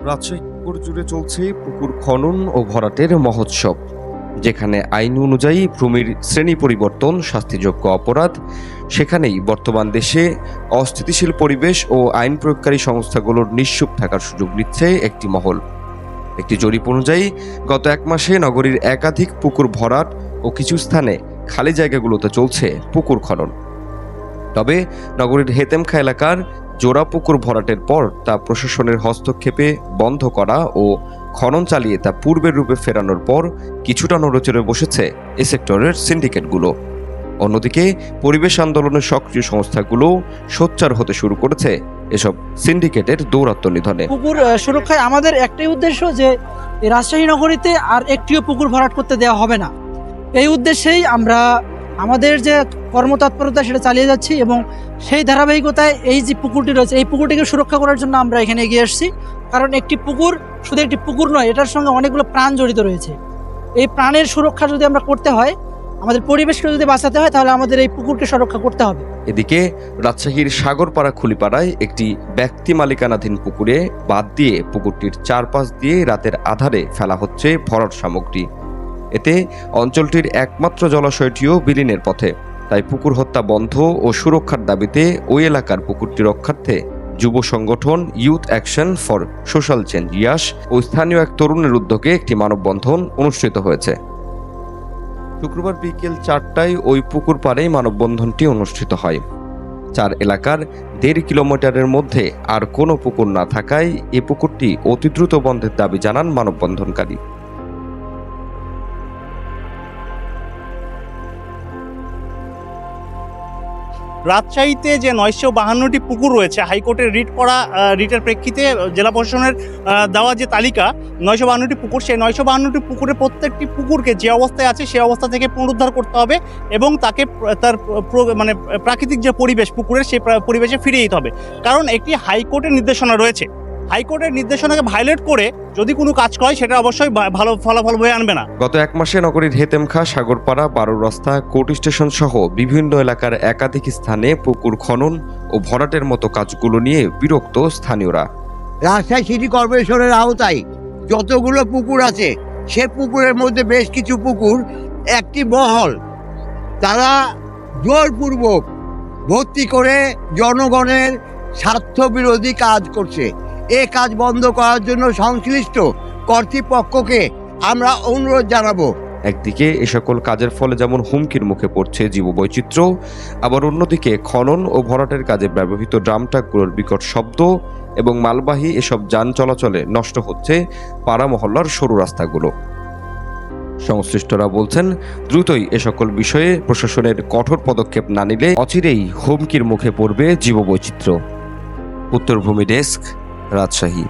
রাজশাহী জুড়ে চলছে পুকুর খনন ও ভরাটের মহোৎসব, যেখানে আইন অনুযায়ী ভূমির শ্রেণী পরিবর্তন শাস্তিযোগ্য অপরাধ, সেখানেই বর্তমান দেশে অস্থিতিশীল পরিবেশ ও আইন প্রয়োগকারী সংস্থাগুলোর নিশ্চুপ থাকার সুযোগ নিচ্ছে একটি মহল। একটি জরিপ অনুযায়ী গত এক মাসে নগরীর একাধিক পুকুর ভরাট ও কিছু স্থানে খালি জায়গাগুলোতে চলছে পুকুর খনন। তবে নগরীর হেতেমখা এলাকার জোড়া পুকুর ভরাটের পর তা প্রশাসনের হস্তক্ষেপে বন্ধ করা ও খনন চালিয়ে তা পূর্বের রূপে ফেরানোর পর কিছুটা নড়েচড়ে বসেছে এ সেক্টরের সিন্ডিকেটগুলো। অন্যদিকে পরিবেশ আন্দোলনের সক্রিয় সংস্থাগুলো সোচ্চার হতে শুরু করেছে এসব সিন্ডিকেটের দৌরাত্ম্য নিধনে। পুকুর সুরক্ষায় আমাদের একটাই উদ্দেশ্য যে রাজশাহী নগরীতে আর একটিও পুকুর ভরাট করতে দেওয়া হবে না। এই উদ্দেশ্যেই আমরা আমাদের যে কর্মতৎপরতা সেটা চালিয়ে যাচ্ছি এবং সেই ধারাবাহিকতায় এই যে পুকুরটি রয়েছে এই পুকুরটিকে সুরক্ষা করার জন্য আমরা এখানে এগিয়ে আসছি। কারণ একটি পুকুর শুধু একটি পুকুর নয়, এটার সঙ্গে অনেকগুলো প্রাণ জড়িত রয়েছে। এই প্রাণের সুরক্ষা যদি আমরা করতে হয়, আমাদের পরিবেশকে যদি বাঁচাতে হয়, তাহলে আমাদের এই পুকুরকে সুরক্ষা করতে হবে। এদিকে রাজশাহীর সাগরপাড়া খুলিপাড়ায় একটি ব্যক্তি মালিকানাধীন পুকুরে বাঁধ দিয়ে পুকুরটির চারপাশ দিয়ে রাতের আধারে ফেলা হচ্ছে ভরাট সামগ্রী। এতে অঞ্চলটির একমাত্র জলাশয়টিও বিলীনের পথে। তাই পুকুর হত্যা বন্ধ ও সুরক্ষার দাবিতে ওই এলাকার পুকুরটি রক্ষার্থে যুব সংগঠন youth action for social change YAS ও স্থানীয় এক তরুণের উদ্যোগে একটি মানববন্ধন অনুষ্ঠিত হয়েছে। শুক্রবার বিকেল 4টায় ওই পুকুর পাড়েই মানববন্ধনটি অনুষ্ঠিত হয়। 4 এলাকার 1.5 কিলোমিটারের মধ্যে আর কোনো পুকুর না থাকায় এ পুকুরটি অতি দ্রুত বন্ধের দাবি জানান মানববন্ধনকারী। রাজশাহীতে যে 952টি পুকুর রয়েছে, হাইকোর্টের রিটের প্রেক্ষিতে জেলা প্রশাসনের দেওয়া যে তালিকা 952টি পুকুর, সেই 952টি পুকুরের প্রত্যেকটি পুকুরকে যে অবস্থায় আছে সেই অবস্থা থেকে পুনরুদ্ধার করতে হবে এবং তাকে তার প্রাকৃতিক যে পরিবেশ পুকুরের সেই পরিবেশে ফিরিয়ে দিতে হবে। কারণ একটি হাইকোর্টের নির্দেশনা রয়েছে, হাইকোর্টের নির্দেশনাকে ভায়োলেট করে যদি কোনো কাজ করে সেটা অবশ্যই ভালো ফলাফল বয়ে আনবে না। গত এক মাসে নগরীর হেতেমখা, সাগরপাড়া, 12 রাস্তা, কোর্ট স্টেশন সহ বিভিন্ন এলাকার একাধিক স্থানে পুকুর খনন ও ভরাটের মতো কাজগুলো নিয়ে বিরক্ত স্থানীয়রা। রাজশাহী সিটি কর্পোরেশনের আওতায় যতগুলো পুকুর আছে সে পুকুরের মধ্যে বেশ কিছু পুকুর একটি মহল তারা জোরপূর্বক ভর্তি করে জনগণের স্বার্থ বিরোধী কাজ করছে। এই কাজ বন্ধ করার জন্য সংশ্লিষ্ট কর্তৃপক্ষকে আমরা অনুরোধ জানাবো। একদিকে এ সকল কাজের ফলে যেমন হুমকির মুখে পড়ছে জীববৈচিত্র্য, আবার অন্যদিকে খনন ও ভরাটের কাজে ব্যবহৃত ড্রাম ট্রাকগুলোর বিকট শব্দ এবং মালবাহী এসব যান চলাচলে নষ্ট হচ্ছে পাড়া মহল্লার সরু রাস্তাগুলো। সংশ্লিষ্টরা বলছেন, দ্রুতই এ সকল বিষয়ে প্রশাসনের কঠোর পদক্ষেপ না নিলে অচিরেই হুমকির মুখে পড়বে জীববৈচিত্র্য। উত্তরভূমি ডেস্ক, রাজশাহী।